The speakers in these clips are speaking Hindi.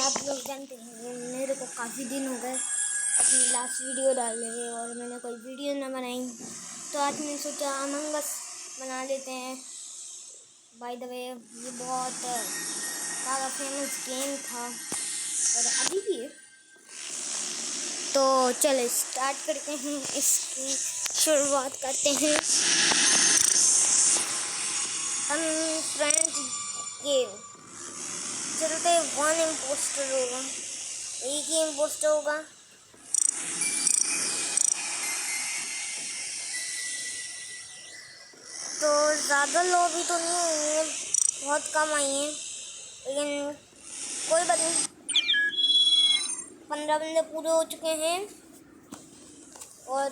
आप लोग जानते हैं मेरे को काफ़ी दिन हो गए अपनी लास्ट वीडियो डाले हुए और मैंने कोई वीडियो ना बनाई, तो आज मैंने सोचा अमंग अस बना लेते हैं। बाय द वे ये बहुत ज़्यादा फेमस गेम था और अभी भी है, तो चलो स्टार्ट करते हैं, इसकी शुरुआत करते हैं। हम फ्रेंड्स गेम चलते, वन इम्पोस्टर होगा, एक ही इम्पोस्टर होगा। तो ज़्यादा लॉबी तो नहीं हुई है, बहुत कम आई हैं, लेकिन कोई बात नहीं। 15 बंदे पूरे हो चुके हैं और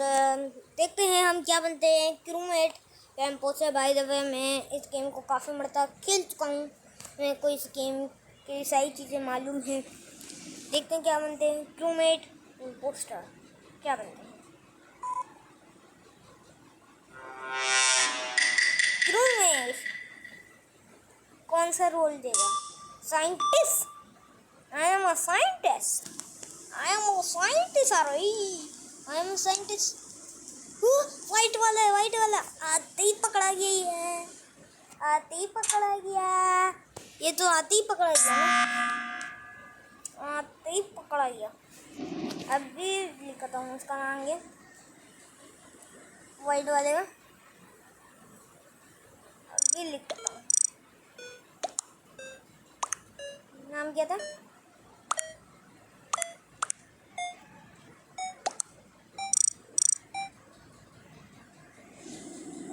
देखते हैं हम क्या बनते हैं। क्रूमेट कैंपो से बाय द वे मैं इस गेम को काफ़ी मरता खेल चुका हूँ, मेरे को इस गेम की सारी चीज़ें मालूम हैं। देखते हैं क्या बनते हैं। क्रूमेट पोस्टर क्या बनते हैं। क्रूमेट कौन सा रोल देगा? Scientist. I am a scientist, I am a scientist, I am a scientist. White वाला है, वाइट वाला आते ही पकड़ा गया, ये आते ही पकड़ा गया, ये तो आते ही पकड़ा गया ना, आते ही पकड़ा गया। अभी लिखता हूँ उसका नाम, ये वाइट वाले का अभी लिखता हूँ, नाम क्या था?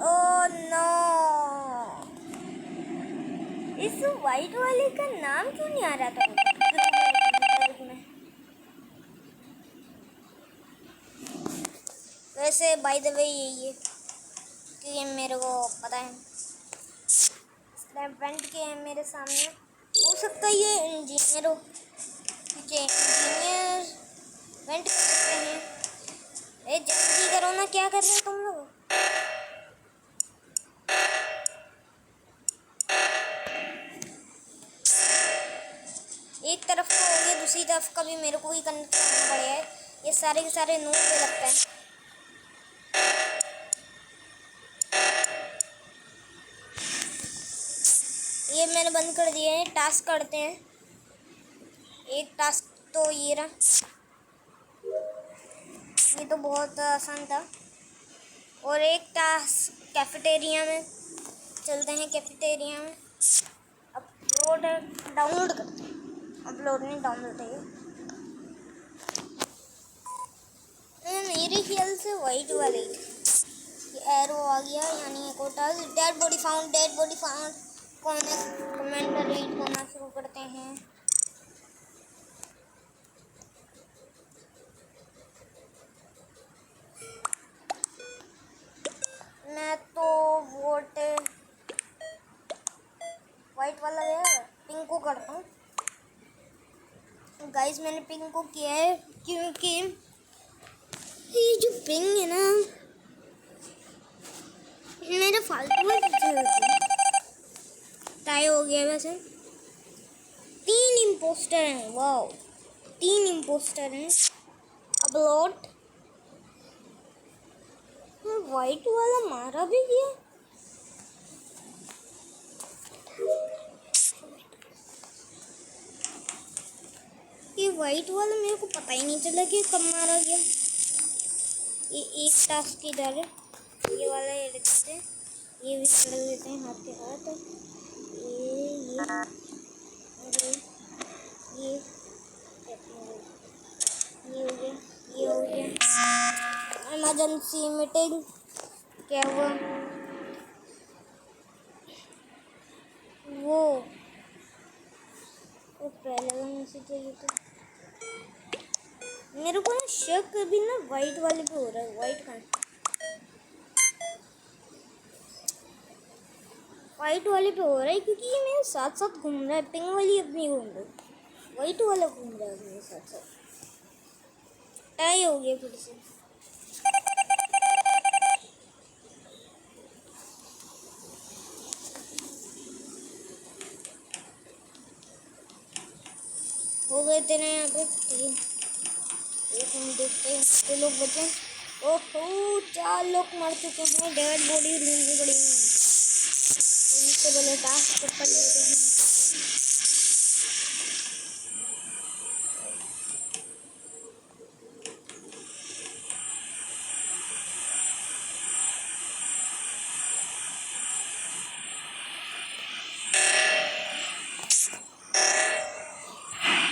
ओह नो, इस वाइट वाले का नाम क्यों नहीं आ रहा था में? वैसे बाय द वे यही है कि मेरे को पता है वेंट के हैं मेरे सामने, हो सकता है ये इंजीनियर हो, इंजीनियर वेंट कर सकते हैं। जल्दी करो ना, क्या कर रहे हो तुम लोग? एक तरफ को हो गया, दूसरी तरफ का भी मेरे को ही करना पड़ेगा। ये सारे के सारे नोट पे लगता है। ये मैंने बंद कर दिए हैं। टास्क करते हैं। एक टास्क तो ये रहा, ये तो बहुत आसान था। और एक टास्क कैफेटेरिया में, चलते हैं कैफेटेरिया में। अपलोड डाउनलोड करते हैं, अपलोड नहीं डाउनलोड है। मेरे ख्याल से वाइट वाले ये एरो आ गया, यानी एक और task. Dead body found, dead body found. कौन है? कमेंट रीड करना शुरू करते हैं। मैं तो वोट वाइट वाला गया, पिंक को करता हूँ। गाइस मैंने पिंक को किया है क्योंकि ये जो पिंक है ना मेरे फालतू में टाई हो गया। वैसे 3 इम्पोस्टर हैं, वाओ 3 इम्पोस्टर हैं। अपलोड वाइट वाला मारा भी गया। ये वाइट वाला मेरे को पता ही नहीं चला कि कब मारा गया। ये एक टास्क इधर है, ये वाला ये रखते हैं, ये भी कर देते हैं हाथ के हाथ। ये हो गया, ये हो गया। इमरजेंसी मीटिंग क्या हुआ? वो पहले मैसेज चाहिए था मेरे को ना, शक अभी ना वाइट वाले पे हो रहा है। वाइट का वाइट वाले पे हो रहा है क्योंकि ये मेरे साथ साथ घूम रहा है। पिंक वाली अपनी घूम रही, वाइट वाला घूम रहा है मेरे साथ साथ। टाई हो गया फिर से। हो गए तेरे यहाँ पे 3। एक हम देखते हैं कितने लोग बचे। ओहो 4 लोग मर चुके हैं। डेड बॉडी ढूंढनी पड़ेगी। इनसे पहले टास्क कर लेते हैं।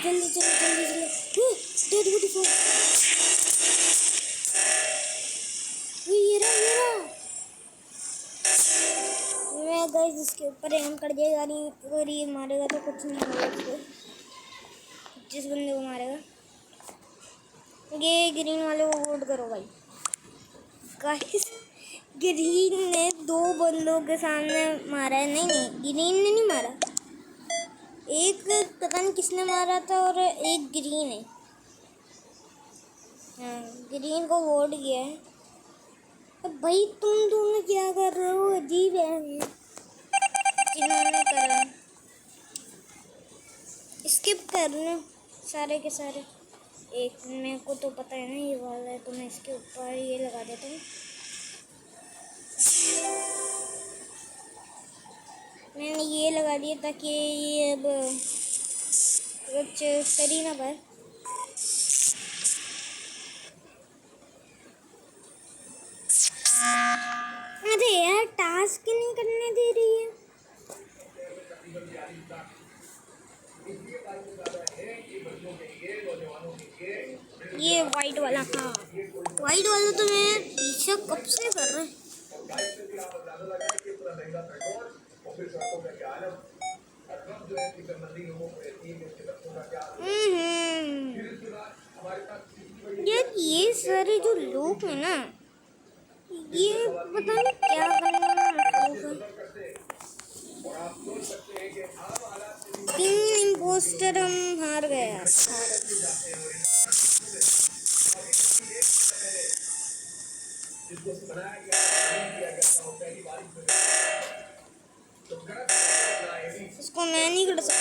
जल्दी जल्दी जल्दी जल्दी। डेड बॉडी फॉर ये रहा। मैं गाइस इसके ऊपर एम कर दिया यानी अगर ये मारेगा तो कुछ नहीं होगा इसको। 25 बंदे को मारेगा। ये ग्रीन वाले को वोट करो भाई। गाइस ग्रीन ने 2 बंदों के सामने मारा है। नहीं ग्रीन ने नहीं मारा। एक पता नहीं किसने मारा था और एक ग्रीन है। हाँ ग्रीन को वोट किया है। तो भाई तुम दोनों क्या कर रहे हो? अजीब है जिन्होंने करा। स्किप करना सारे के सारे। एक मेरे को तो पता है ना ये वाला है तो मैं इसके ऊपर ये लगा देता हूँ। मैंने ये लगा दिया ताकि ये अब कुछ कर ही ना पाए। अरे यार टास्क नहीं करने दे रही है। ये वाइट वाला। हाँ वाइट वाला तो मैं पीछे कब से कर रहा है। यार ये सारे जो लोग हैं ना ये पता नहीं क्या करने में। 3 इम्पोस्टर हम हार गए यार। इसको मैं नहीं कर सकता।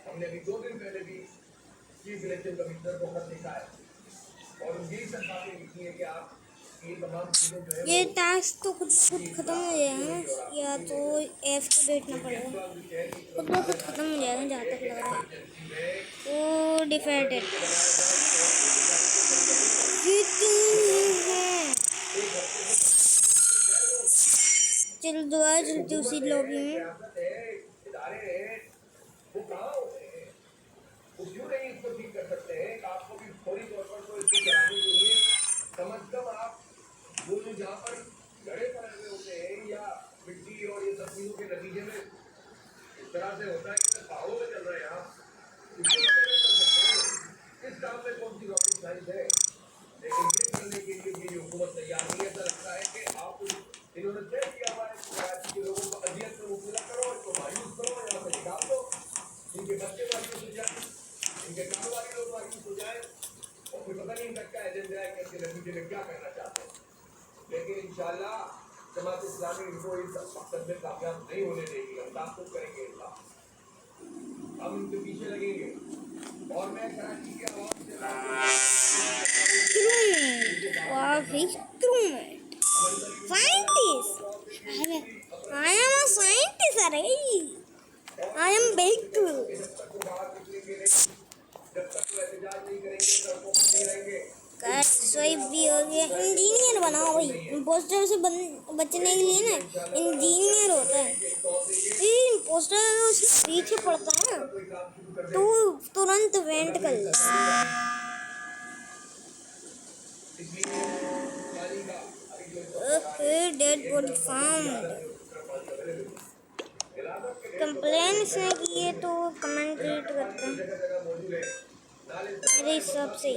हमने अभी 2 दिन पहले भी चीफ इलेक्शन कमिश्नर को खत लिखा है और यही सरकार लिखी है कि आप ये टास्क तो खुद खत्म हो जाएगा या तो एफ को बैठना पड़ेगा। खुद ब खुद खत्म हो जाएगा जहाँ तक लग रहा है। तो डिफेंडेड चल दुआ चलती उसी लॉबी में। जहाँ पर गड़े पड़े हुए होते हैं या मिट्टी और ये सब चीजों के नतीजे में इस तरह से होता है कि पहाड़ों में चल रहे हैं आप इस काम में कौन सी रॉकेट साइंस है। लेकिन ये करने के लिए मेरी हुकूमत तैयार नहीं। ऐसा लगता है कि आप इन्होंने तय किया हुआ है कि लोगों को अजियत में मुबतला करो, इसको मायूस करो, यहाँ से निकाल दो, इनके बच्चे मायूस हो जाए, इनके कारोबारी लोग मायूस हो जाए और फिर पता नहीं इनका क्या एजेंडा है कि इसके नतीजे में क्या करना चाहते हैं। लेकिन इंशाल्लाह जमात इस्लामी इनको इस मकसद में कामयाब नहीं होने देगी। हम ताक़ुब करेंगे इनका, हम इनके पीछे लगेंगे। और मैं कराची के आवाम से I am a scientist, अरे I am big। स्वाइप भी हो गया। इंजीनियर बनाओ भाई। इम्पोस्टर से बचने के लिए ना इंजीनियर होता है। इम्पोस्टर उसके पीछे पड़ता है ना तो तुरंत वेंट कर लेता है। Dead body found. कंप्लेन इसने की है तो कमेंट रीड करते हैं मेरे हिसाब से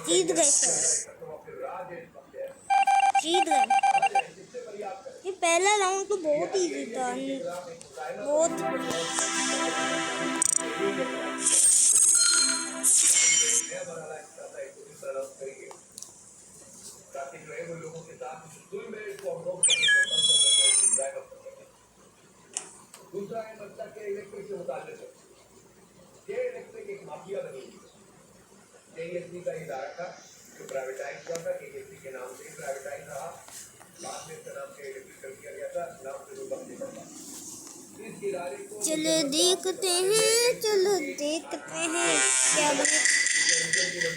जीत गए। जीत गए। ये पहला राउंड तो बहुत इजी था, बहुत। दूसरा है मतलब के इलेक्ट्रिक से मुताल्लिक है। ये इलेक्ट्रिक एक माफिया बनी हुई है। केएससी का इदारा था जो प्राइवेटाइज हुआ था, केएससी के नाम से प्राइवेटाइज रहा, बाद में इसका नाम से इलेक्ट्रिक कर दिया गया था, नाम से रूपक निकल था। इस इदारे को चलो देखते हैं क्या बने।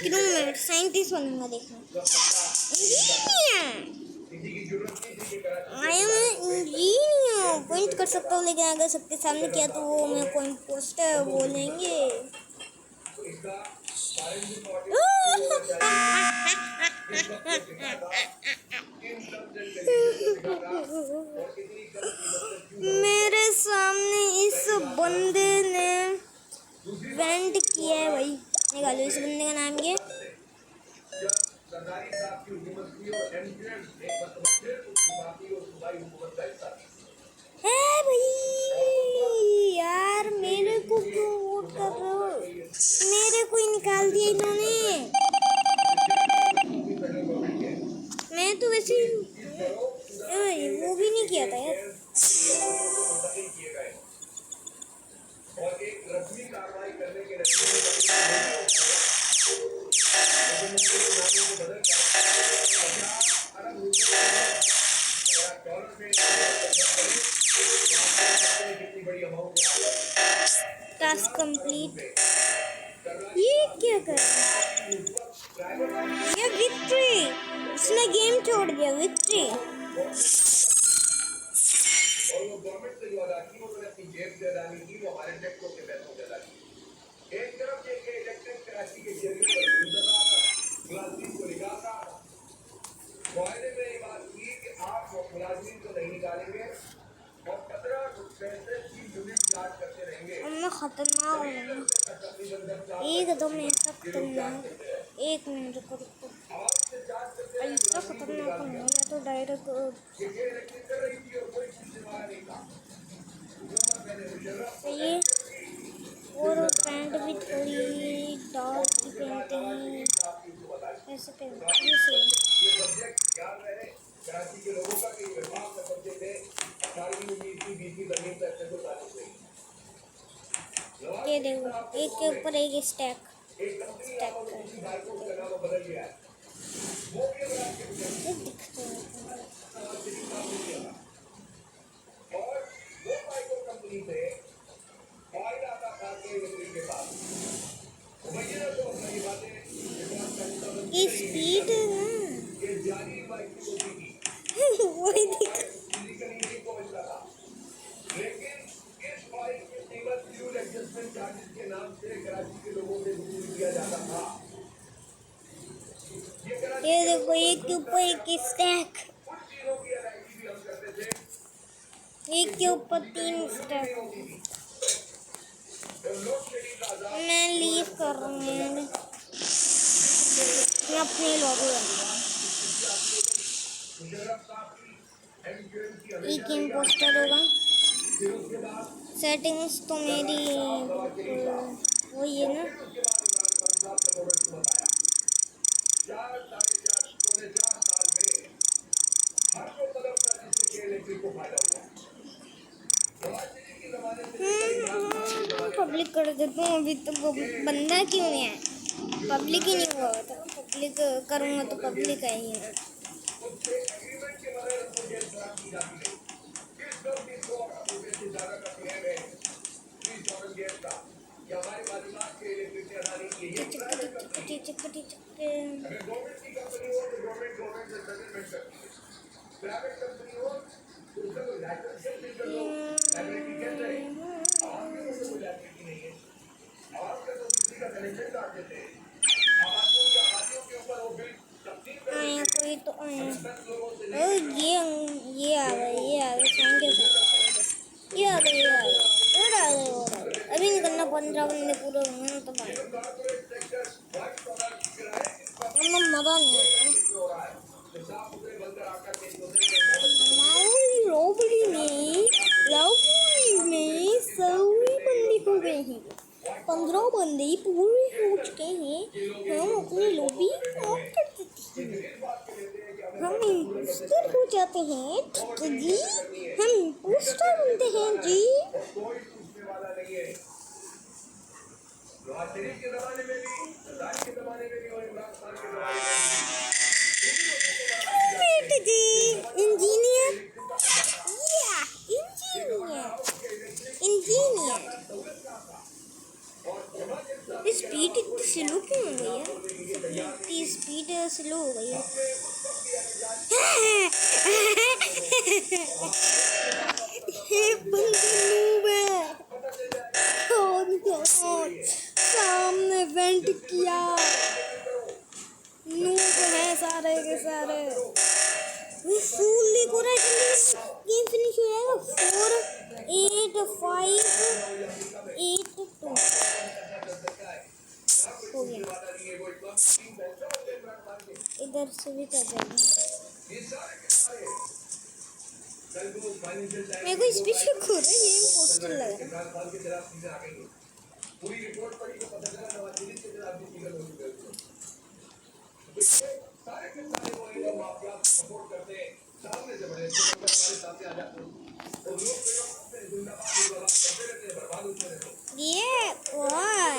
कितने मिनट साइंटिस्ट बनूंगा, देखना। इंजीनियर, किसी की जरूरत नहीं थी कि Karachi I am engineer. Point कर सकता हूँ, लेकिन अगर सबके सामने किया तो वो मैं कोई पोस्टर बोलेंगे। तो इसका फॉरेंसिक ऑडिट शुरू होना चाहिए। इस वक्त को सिखा था, इन टर्म्स एंड कंडीशंस को सिखा था, और इतनी कम कीमत पर क्यों मेरे सामने इस बंदे ने वेंट किया है भाई। निकालो इस बंदे का नाम ये। जब सरदारी साहब की हुकूमत थी और एमक्यूएम एक मतलब फिर बाकी और सूबाई हुकूमत का हिस्सा थी। है भाई यार, मेरे को क्यों वोट कर रहे हो? मेरे को ही निकाल दिया इन्होंने। मैं तो वैसे वो भी नहीं किया था यार। और एक रस्मी कार्रवाई करने के नतीजे कितनी बड़ी अमाउंट टास्क कंप्लीट। ये क्या कर रहा है? ये विक्ट्री, उसने गेम छोड़ दिया। विक्ट्री और वो गवर्नमेंट से जो अदा की उन्होंने अपनी जेब से अदा नहीं की, वो हमारे टैक्सों के पैसों से अदा की। एक तरफ ये कि इलेक्ट्रिक कराची के जरिए पर गुजर रहा था, मुलाजिम को निकाल रहा था। मुआहदे में ये बात की कि आप मुलाजिम को नहीं निकालेंगे और 15 पैसे की यूनिट चार्ज करते रहेंगे। मैं खतरनाक हूँ एकदम, ऐसा खतरनाक। एक मिनट रुको, ऐसा खतरनाक हूँ मैं तो डायरेक्ट। सही है। और पैंट भी थोड़ी डार्क की पहनते हैं, ऐसे पहनते हैं। कराची के लोगों का कई विभाग में समझे थे 18वीं 19वीं 20वीं जमीन पर अच्छे से ताल्लुक नहीं। ये देखो, एक के ऊपर एक स्टैक एक कंपनी आपको किसी बाइकों का नाम बदल गया है, वो भी अगर आपके दिखते हैं। और वो बाइकों कंपनी से ऑयल आता था केएससी के पास। भैया तो अपनी बातें ये स्पीड है ना, ये जाली बाइक की होती थी, वही दिख। फिजिकली नहीं पहुंचता था, लेकिन इस बाइक की कीमत फ्यूल एडजस्टमेंट चार्जेस के नाम से कराची के लोगों से वसूल किया जाता था। ये देखो, एक के ऊपर एक स्टैक, कुछ चीजों की अदायगी भी हम करते थे, एक के ऊपर 3 स्टैक। जब लोड शेडिंग का आजाद मैं लीव कर रही हूँ, मैं अपने लॉबी में। मुशर्रफ साहब की एमक्यूएम की एक इम्पोस्टर होगा। फिर उसके बाद सेटिंग्स तो मेरी वही है ना। उसके बाद इमरान खान साहब का गवर्नमेंट को बताया 4 साल में हर वो कदम था जिससे इलेक्ट्रिक को फायदा हुआ। नवाज शरीफ के जमाने से पब्लिक कर देता हूँ। अभी तो वो बंदा क्यों नहीं है? पब्लिक ही नहीं हुआ था। पब्लिक करूँगा तो पब्लिक आएगी। उससे एग्रीमेंट के बगैर उनको जेल खराब की जाती है। किस कंपनी को रुपये से ज्यादा का क्लेम है 30,000 गैस का, या हमारे वालिदात के इलेक्ट्रिक से अदा नहीं किए। ये प्राइवेट कंपनी है। अगर गवर्नमेंट की कंपनी हो तो गवर्नमेंट से सेटलमेंट करती है। प्राइवेट कंपनी हो तो उसका कोई लाइसेंस नहीं कर लो, लाइबिलिटी कैसे है? आवाम के तो कोई लाइबिलिटी नहीं है। आवाम के तो बिजली का कनेक्शन काट देते हैं। आबादियों के ऊपर वो बिल तकसीम कर देते हैं। कोई तो 10 लोगों से ये आ गए साइंटिस्ट, ये आ गए और आ गए। अभी नहीं करना, 15 बंदे पूरे होंगे ना तो कॉर्पोरेट सेक्टर वाइट कॉलर किराए मजा नहीं आता। हो रहा है तो साफ सुथरे बनकर आकर के सोचेंगे बहुत माहौल लो 15 बंदे पूरे हो चुके हैं। हम अपनी लॉबी ऑफ कर देते हैं। हम इम्पोस्टर हो जाते हैं। ठीक है जी, हम इम्पोस्टर बनते हैं जी। और कोई पूछने वाला नहीं है। नवाज शरीफ के जमाने में भी, सरदारी के जमाने में भी और इमरान खान के जमाने में बेटे जी, इंजीनियर इंजीनियर स्पीड इतनी स्लो क्यों हो गई है? इतनी स्पीड स्लो हो गई है। ये बंदा नूब है। Oh God, सामने वेंट किया। नूब है सारे के सारे। ये फूल देखो रहा है। गेम फिनिश हो जाएगा। 4 8 5 8 2 हो गया। इधर से भी कर देंगे। मेरे को इस पीछे खो रहा है। ये पोस्टर लगा है। पूरी रिपोर्ट पढ़ी तो पता चला नवाज शरीफ के खिलाफ भी लीगल हो चुके हैं। सारे के सारे वो जो माफिया सपोर्ट करते हैं सामने से बड़े हमारे सामने आ जाते हैं और लोग जिंदाबाद करते रहते हैं, बर्बाद होते रहते हैं। ये वाह,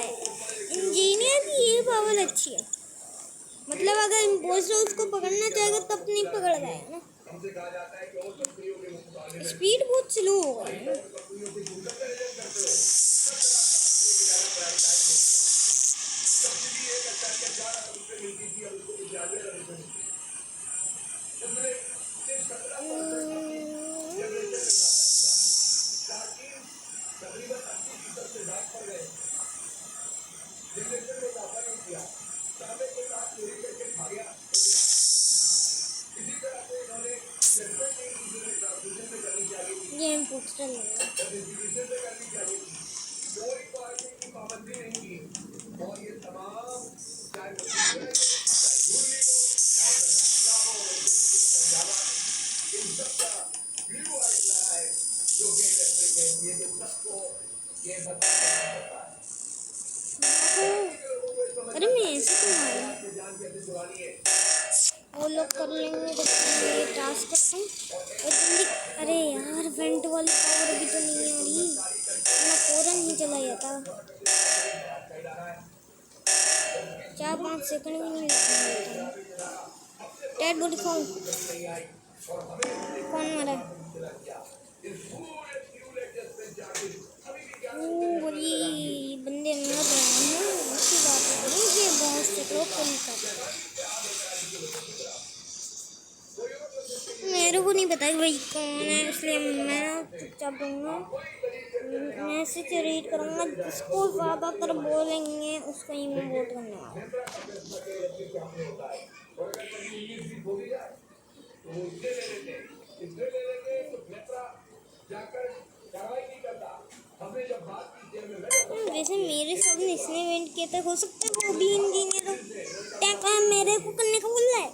इंजीनियर की ये पावर अच्छी है। मतलब अगर इम्पोस्टर उसको पकड़ना चाहेगा तब नहीं पकड़ जाएगा ना। हमसे कहा जाता है कि और कंपनियों के मुकाबले में स्पीड बहुत स्लो हो गई है। कंपनियों के यूजर का रिजल्ट करते हो सब्सिडी 1,11 मिलती थी, अब उसको 11,000 रुपये मिलती है। उसने सिर्फ 17% जनरेशन में ताकि तकरीबन 80% से दाग पड़ गए। जनरेशन में इजाफा नहीं किया, दावे के साथ चोरी करके खा गया। इसी तरह से इन्होंने इन्वेस्टमेंट नहीं ट्रांसमिशन में करनी चाहिए थी, गेम पोस्टर लगा डिस्ट्रीब्यूशन में करनी चाहिए थी, कोई पार्टी की पाबंदी नहीं की। और ये तमाम चाहे वो चाहे धुरली हो, चाहे दरगाह हो, पंजाबा, इन सबका व्यू आज रहा है जो कि इलेक्ट्रिक है। ये जो सबको ये बताता है अरे मैं ऐसे क्यों मारा? जान कैसे चुरानी है। वो लोग कर लेंगे तो ये टास्क करता हूँ और जल्दी। अरे यार वेंट वाली पावर अभी तो नहीं आ रही। मैं फौरन ही चला जाता। 4-5 सेकंड भी नहीं लगता। डेड बॉडी खाऊं। कौन मरा? बड़ी बंदे मर रहे हैं। अच्छी बात है। ये बहुत से लोग पुलिस मेरे को नहीं पता कि भाई कौन है, इसलिए मैं चुपचाप रहूँगा। मैसेज रीड करूँगा, जिसको ज़्यादातर बोलेंगे उसको ही मैं वोट करने वाला। वैसे मेरे सामने इसने इवेंट किया था, हो सकता है वो भी इंजीनियर हो। क्या कहा मेरे को करने का बोल रहा है?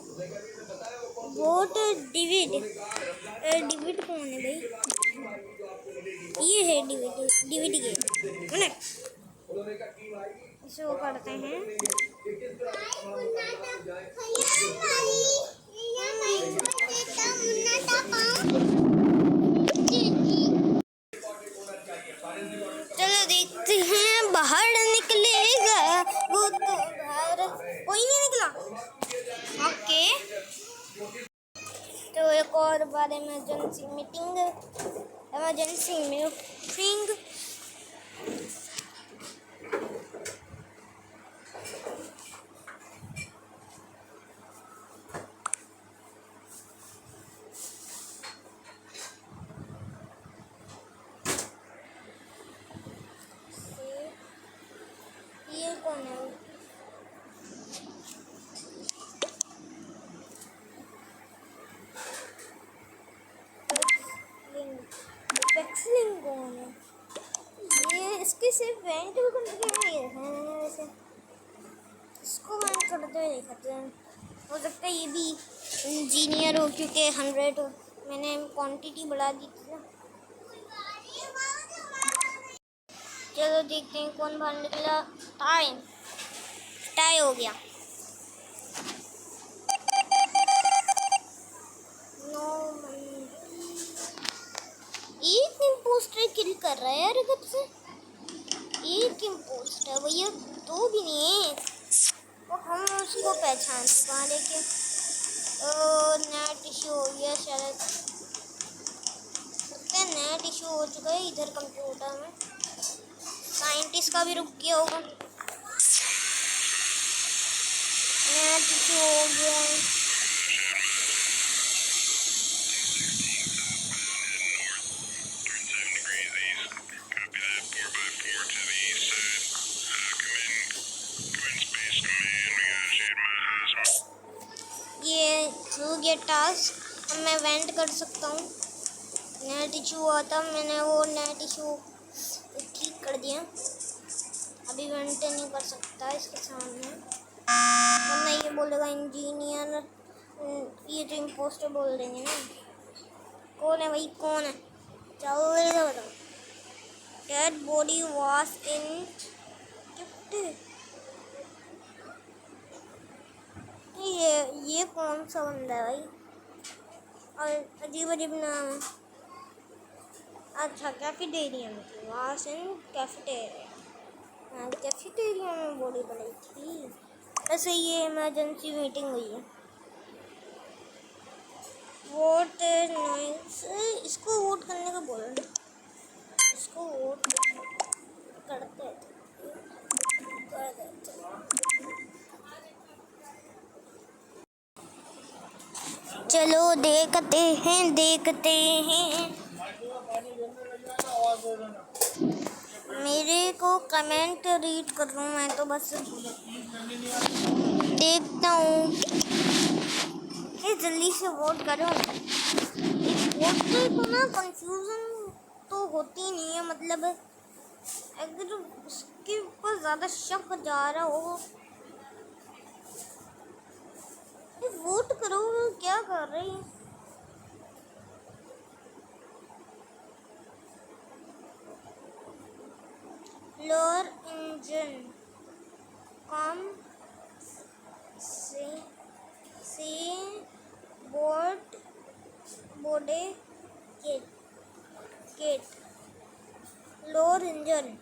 वोट डिविड डिविड कौन है भाई? ये है डिविड गेम है। इसको करते हैं। चलो देखते हैं बाहर निकलेगा वो तो बाहर कोई नहीं निकला। ओके, तो एक और बार इमरजेंसी मीटिंग ये कौन है? पैक्सलिंग कौन है? ये इसके सिर्फ वेंट करके हैं वैसे। इसको वेंट करते हुए देखते हैं। हो सकता है ये भी इंजीनियर हो क्योंकि 100 हो। मैंने क्वांटिटी बढ़ा दी थी ना। चलो देखते हैं कौन बाहर निकला। टाइम टाई हो गया। नो, एक इम्पोस्टर किल कर रहा है यार कब से। एक इम्पोस्टर भैया, दो भी नहीं है। और हम उसको पहचान पा लेके। नेट इशू हो गया शायद। लगता है नेट इशू हो चुका है इधर कंप्यूटर में। साइंटिस्ट का भी रुक गया होगा। नेट इशू हो गया है। ये हो गया टास्क। अब मैं वेंट कर सकता हूँ। नेट इशू हुआ था, मैंने वो नेट इशू ठीक कर दिया। अभी वेंट नहीं कर सकता इसके सामने, वरना ये बोलेगा इंजीनियर। ये तो इम्पोस्टर बोल देंगे ना। कौन है भाई, कौन है? जल्दी से बताओ। Dead body was in gift. ये कौन सा बंदा है भाई? और अजीब अजीब नाम है। अच्छा, कैफेटेरिया में थी, वॉज इन कैफेटेरिया। हाँ, कैफेटेरिया में बॉडी बनाई थी। ऐसे ये इमरजेंसी मीटिंग हुई है। Vote nice. इसको वोट करने का बोल। इसको वोट करते कर देते। चलो देखते हैं देखते हैं। मेरे को कमेंट रीड कर रहा हूँ मैं तो, बस देखता हूँ। ये जल्दी से वोट करो। वोटर को ना कंफ्यूजन तो होती नहीं है, मतलब अगर उसके ऊपर ज़्यादा शक जा रहा हो। वोट करो, क्या कर रहे हैं? लोअर इंजन कम से बोर्ड बोर्डे गेट लोअर इंजन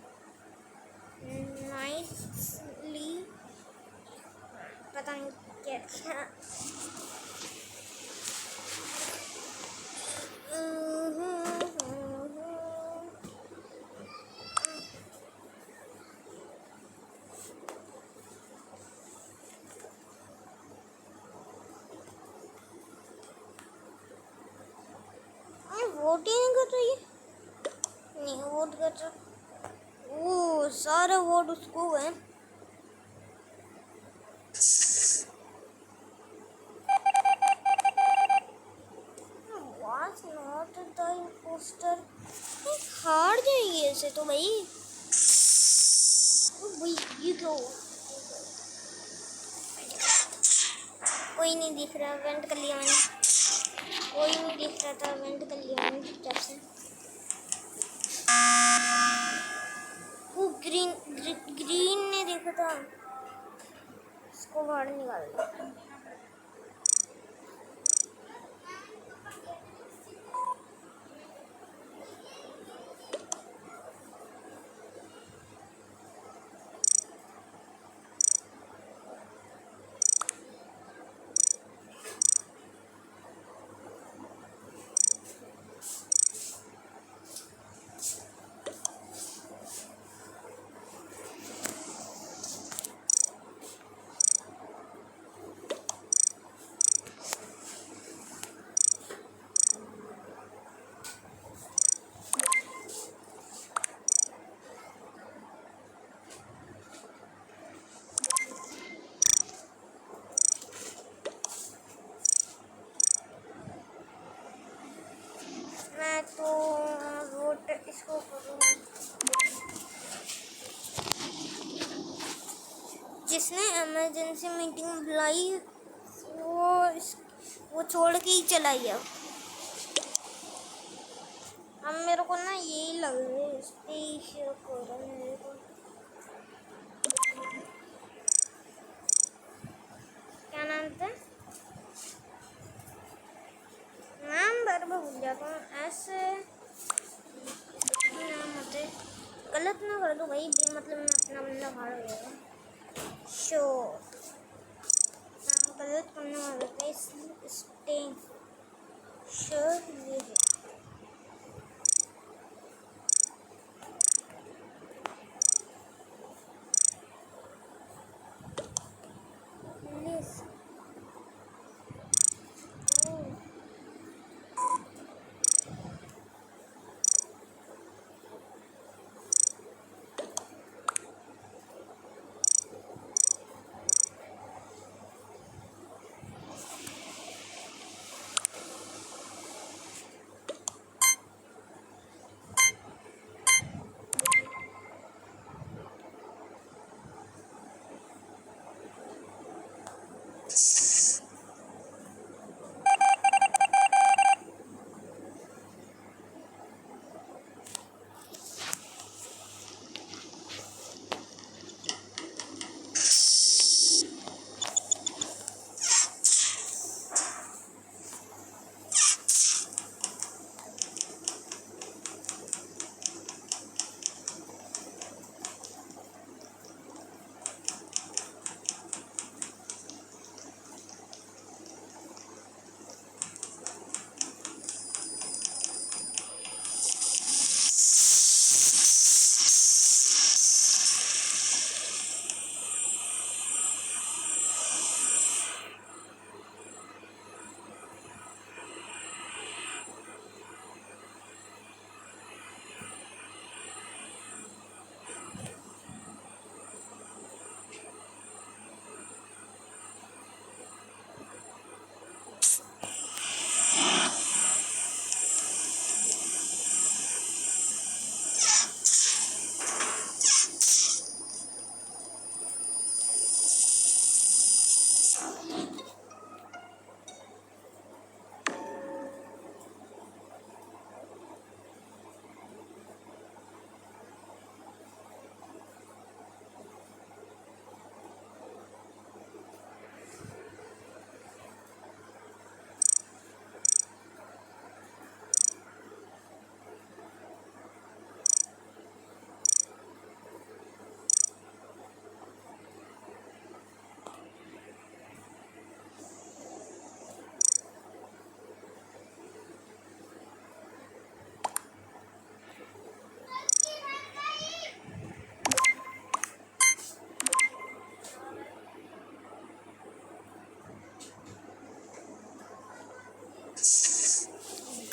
नाइसली। पता नहीं क्या क्या। वोट ही नहीं कर रही है। नहीं वोट कर रहा। वो सारा वोट उसको है। Was not the imposter। हार जाएगी ऐसे तो भाई। भाई ये क्या हुआ? कोई नहीं दिख रहा, वेंट कर लिया मैंने। कोई नहीं दिख रहा था, वेंट कर लिया मैंने चुपचाप से। वो ग्रीन ने देखा था, इसको बाहर निकाल दिया। मैं तो वोट इसको करूँगी। जिसने इमरजेंसी मीटिंग बुलाई वो छोड़ के ही चला गया। अब मेरे को ना यही लग रहा है, इस पे ही शेयर कर रहा है मेरे को। क्या नाम था? नाम बार बार भूल जाता हूँ। ऐसे नाम होते, गलत ना कर दो भाई, मतलब मैं अपना बंदा भाड़ हो जाएगा। शो नाम गलत करने वाला था, इसलिए स्टेन शो ये है। Liz. Oh.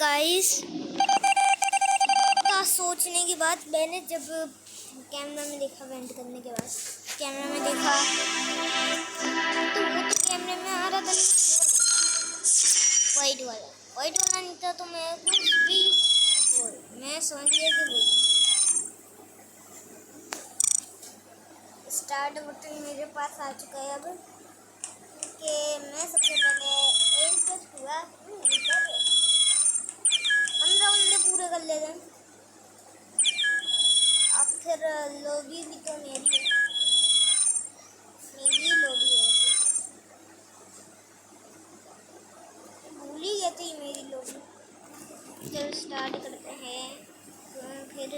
गाइस का सोचने के बाद मैंने जब कैमरा में देखा, वेंट करने के बाद कैमरा में देखा तो वो तो कैमरे में आ रहा था वाइट वाला नहीं था, तो मैं कुछ भी मैं समझ गया कि वो स्टार्ट बटन मेरे पास आ चुका है। अब कि मैं सबसे पहले इंटरेस्ट हुआ 15 बंदे पूरे कर लेते हैं। आखिर लॉबी भी तो मेरी लॉबी है, भूल ही गए थे मेरी लॉबी। चलो स्टार्ट करते हैं, फिर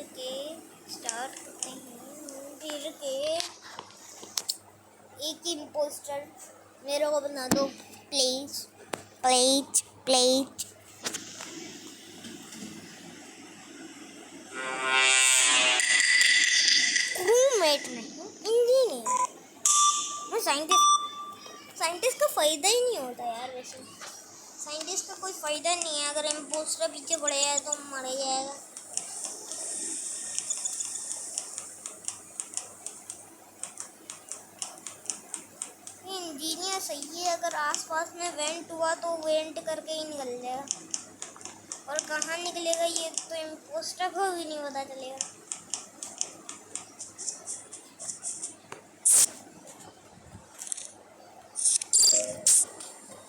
के एक इम्पोस्टर मेरे को बना दो प्लीज प्लीज प्लीज। क्रूमेट नहीं, इंजीनियर। मैं साइंटिस्ट का फ़ायदा ही नहीं होता यार। वैसे साइंटिस्ट का कोई फ़ायदा नहीं है, अगर इम्पोस्टर पीछे पड़ जाए तो मर जाएगा। इंजीनियर सही है, अगर आसपास में वेंट हुआ तो वेंट करके ही निकल जाएगा, और कहाँ निकलेगा ये तो इम्पोस्टर को भी नहीं पता चलेगा।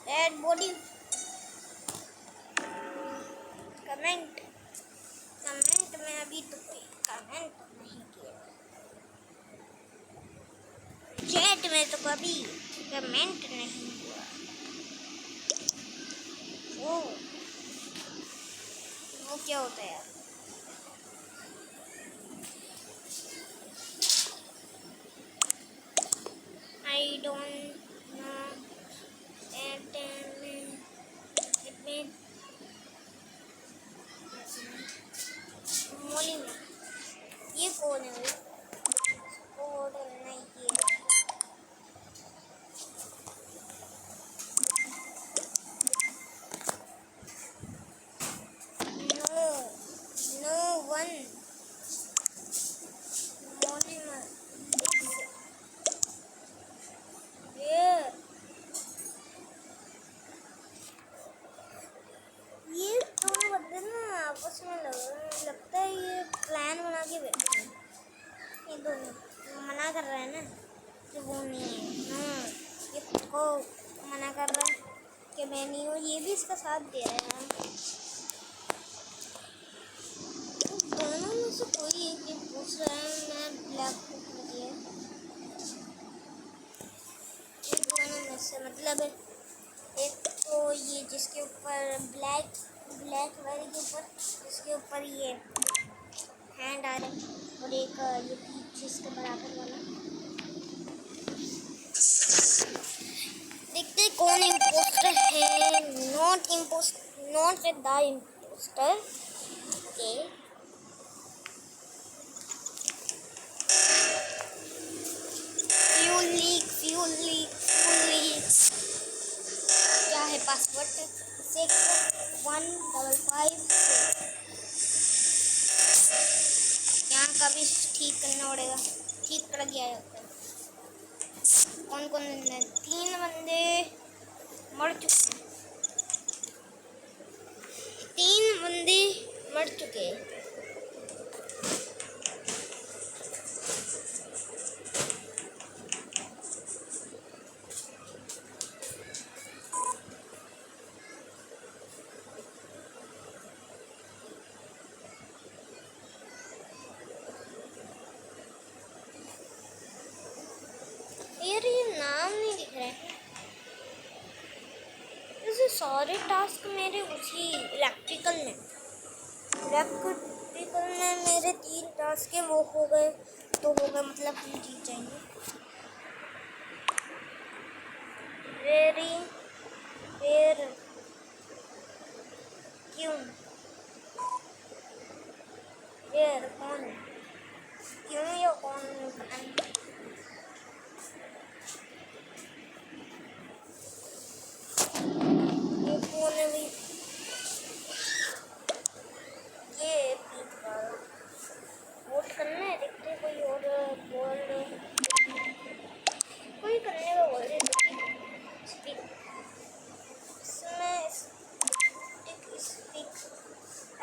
डेड बॉडी कमेंट कमेंट में अभी तो कोई कमेंट नहीं किया, चैट में तो कभी कमेंट नहीं हुआ। वो क्या होता है यार? आई डोंट नो एट में मोली में ये कौन है भाई? कोड नहीं किया। नो नो वन मोली में ये दोनों बंदे ना आपस में लगता है ये प्लान बना के बैठे हैं। ये दोनों मना कर रहा है ना कि वो नहीं है। ये खुद को मना कर रहा है कि मैं नहीं हूँ, ये भी इसका साथ दे रहा है। दोनों में से कोई एक ये पूछ रहा है मैं ब्लैक बुक में दिया। ये दोनों में से मतलब एक तो ये जिसके ऊपर ब्लैक वाले के ऊपर जिसके ऊपर ये हैंड आ रहा है, और एक ये पीछे इसके बराबर वाला। देखते कौन इम्पोस्टर है। Not the impostor. Okay fuel leak क्या है पासवर्ड? 6155। यहाँ का भी ठीक करना पड़ेगा। ठीक कर गया है। कौन 3 बंदे मर चुके। 3 बंदे मर चुके। यार ये नाम नहीं दिख रहे हैं। वैसे सारे टास्क मेरे उसी इलेक्ट्रिकल में मेरे 3 टास्क के वो हो गए तो हो गए, मतलब हम जीत जाएंगे। वेर क्यों वेर कौन क्यों या कौन पता नहीं। वोट करना है, देखते कोई और कोई करने का बोल रहे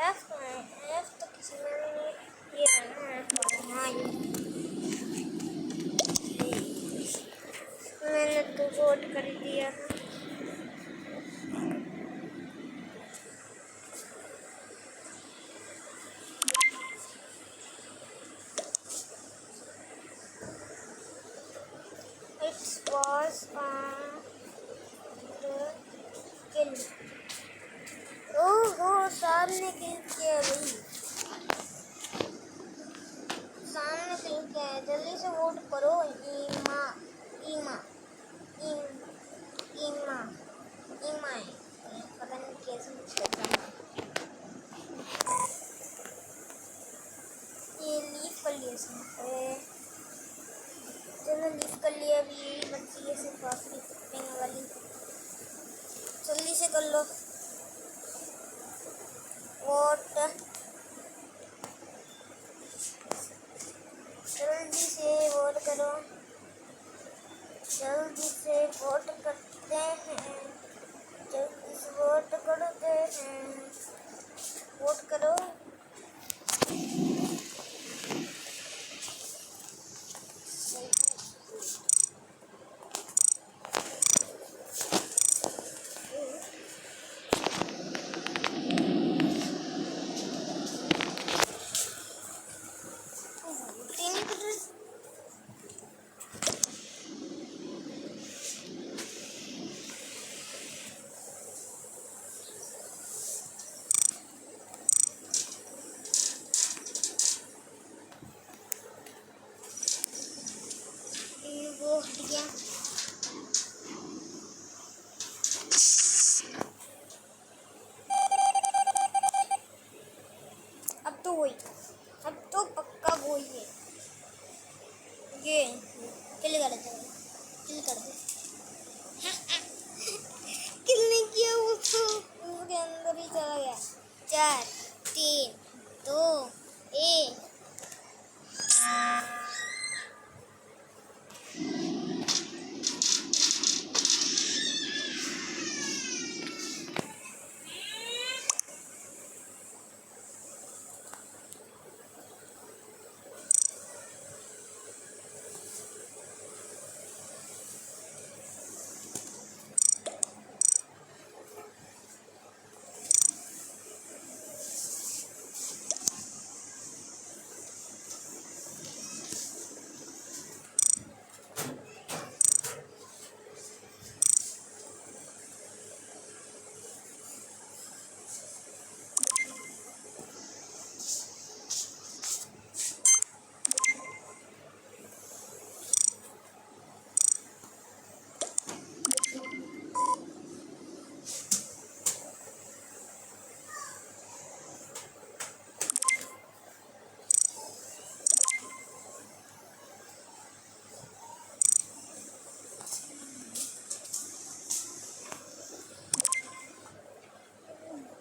एफ तो किसी ने ये हाँ मैंने तो वोट कर दिया। Was the kill? ओहो सामने किल किया भाई, सामने किल किया है। जल्दी से वोट करो। ईमा पता नहीं कैसे ये लीव कर लिया इसने। चलो लीव कर लिया। अभी यही बच्ची है सिर्फ आखिरी पिंग वाली। जल्दी से कर लो वोट, जल्दी से वोट करो। जल्दी से वोट करते हैं, जल्दी से वोट करते हैं। वोट करो।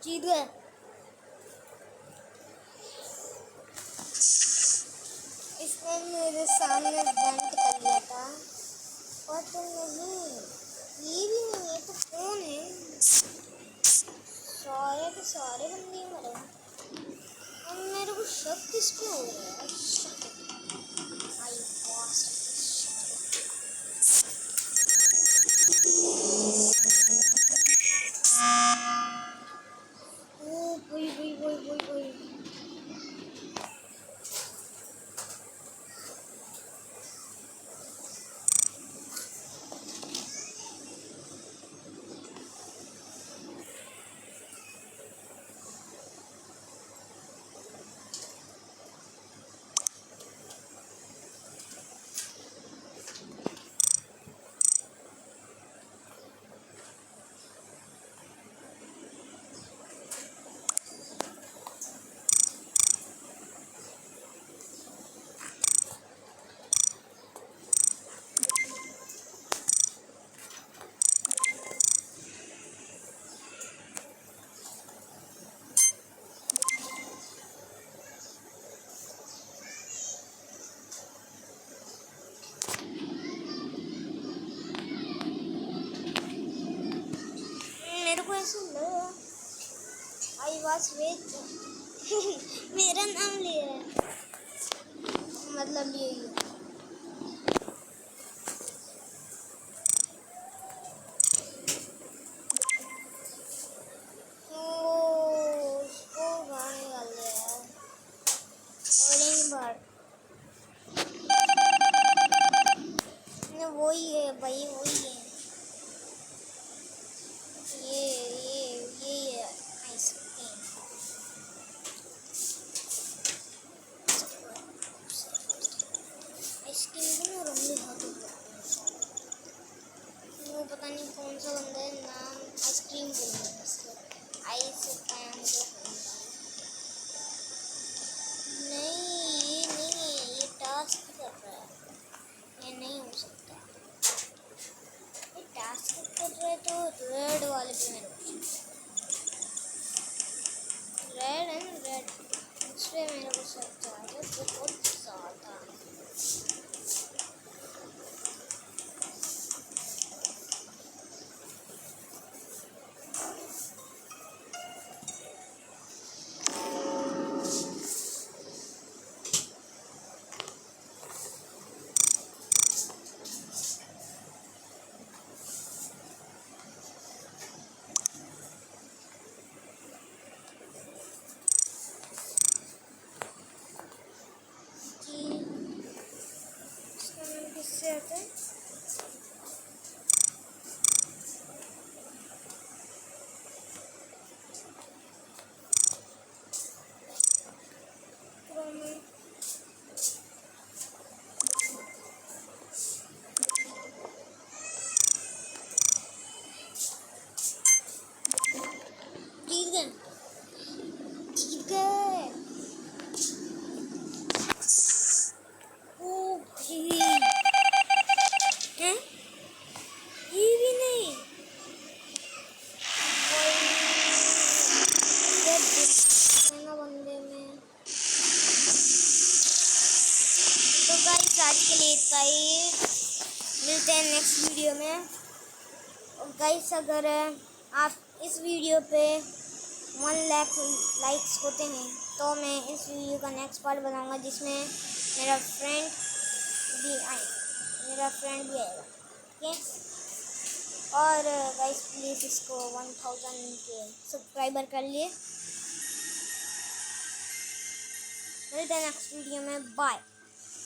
जीत गए। इसने मेरे सामने वेंट कर लिया था और तो नहीं, ये भी नहीं है तो कौन है? सारे के सारे बंदे मरे। अब मेरे को शक किस पे हो रहा है? आई ओ भाई भाई भाई भाई भाई। मेरे को ऐसा लगा आई वाज वेट मेरा नाम ले रहा है, मतलब ये उसको गाने वाले हैं ऑरेंज बर्ड। वही है भाई, वही है ये आइसक्रीम। आइसक्रीम को ना रंगे हाथों वो पता नहीं कौन सा बंदा है, नाम आइसक्रीम बोल रहा है उसको। आइसक्रीम नहीं, ये नहीं है, ये टास्क कर रहा है, ये नहीं हो सकता। ये टास्क कर रहा है तो रेड वाले पे मेरे को रेड है ना, रेड उस पर मेरे को सब चाहिए बहुत ज़्यादा। किससे आते हैं? जीत गए, जीत गए। ओ भाई हैं? ये भी नहीं बंदे में। तो गाइस आज के लिए इतना ही, मिलते हैं नेक्स्ट वीडियो में। और गाइस अगर आप इस वीडियो पे 1 लाख लाइक्स होते हैं तो मैं इस वीडियो का नेक्स्ट पार्ट बनाऊंगा जिसमें मेरा फ्रेंड भी आएगा, ठीक है। और गाइस प्लीज़ इसको 1000 के सब्सक्राइबर कर लिए। मिलते हैं नेक्स्ट वीडियो में, बाय।